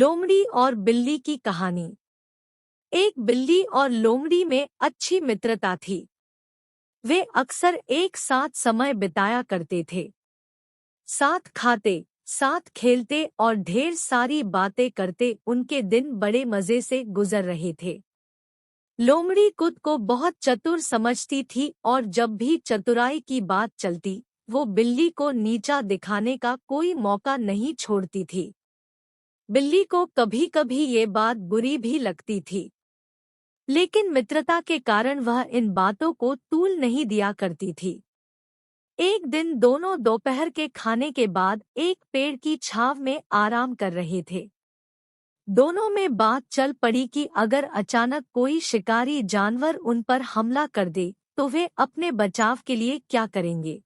लोमड़ी और बिल्ली की कहानी। एक बिल्ली और लोमड़ी में अच्छी मित्रता थी। वे अक्सर एक साथ समय बिताया करते थे। साथ खाते, साथ खेलते और ढेर सारी बातें करते उनके दिन बड़े मजे से गुजर रहे थे। लोमड़ी खुद को बहुत चतुर समझती थी और जब भी चतुराई की बात चलती, वो बिल्ली को नीचा दिखाने का कोई मौका नहीं छोड़ती थी। बिल्ली को कभी कभी ये बात बुरी भी लगती थी, लेकिन मित्रता के कारण वह इन बातों को तूल नहीं दिया करती थी। एक दिन दोनों दोपहर के खाने के बाद एक पेड़ की छांव में आराम कर रहे थे। दोनों में बात चल पड़ी कि अगर अचानक कोई शिकारी जानवर उन पर हमला कर दे तो वे अपने बचाव के लिए क्या करेंगे।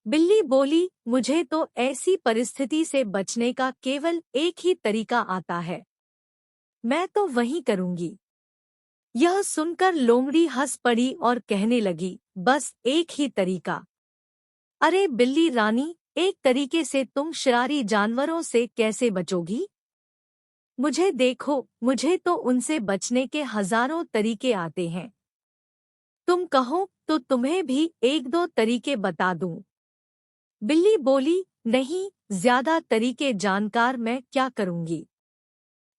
बिल्ली बोली, मुझे तो ऐसी परिस्थिति से बचने का केवल एक ही तरीका आता है। मैं तो वही करूंगी। यह सुनकर लोमड़ी हंस पड़ी और कहने लगी, बस एक ही तरीका? अरे बिल्ली रानी, एक तरीके से तुम शरारी जानवरों से कैसे बचोगी? मुझे देखो, मुझे तो उनसे बचने के हजारों तरीके आते हैं। तुम कहो तो तुम्हें भी एक दो तरीके बता दूं। बिल्ली बोली, नहीं, ज्यादा तरीके जानकार मैं क्या करूंगी।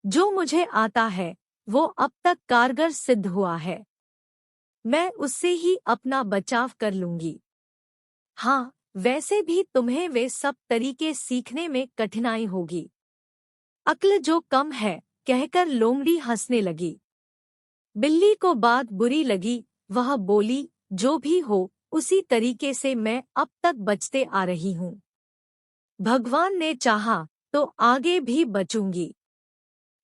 जो मुझे आता है वो अब तक कारगर सिद्ध हुआ है। मैं उससे ही अपना बचाव कर लूंगी। हाँ, वैसे भी तुम्हें वे सब तरीके सीखने में कठिनाई होगी। अक्ल जो कम है, कहकर लोमड़ी हंसने लगी। बिल्ली को बात बुरी लगी। वह बोली, जो भी हो, उसी तरीके से मैं अब तक बचते आ रही हूँ। भगवान ने चाहा तो आगे भी बचूंगी।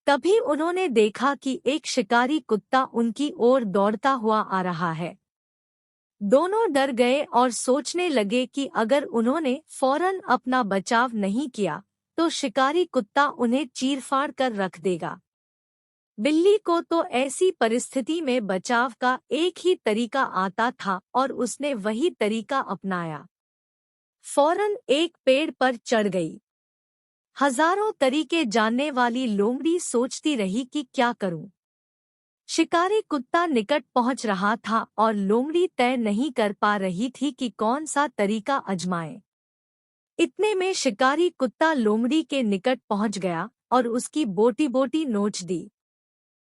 तभी उन्होंने देखा कि एक शिकारी कुत्ता उनकी ओर दौड़ता हुआ आ रहा है। दोनों डर गए और सोचने लगे कि अगर उन्होंने फौरन अपना बचाव नहीं किया तो शिकारी कुत्ता उन्हें चीरफाड़ कर रख देगा। बिल्ली को तो ऐसी परिस्थिति में बचाव का एक ही तरीका आता था और उसने वही तरीका अपनाया। फौरन एक पेड़ पर चढ़ गई। हजारों तरीके जानने वाली लोमड़ी सोचती रही कि क्या करूं। शिकारी कुत्ता निकट पहुंच रहा था और लोमड़ी तय नहीं कर पा रही थी कि कौन सा तरीका आजमाए। इतने में शिकारी कुत्ता लोमड़ी के निकट पहुंच गया और उसकी बोटी बोटी नोच दी।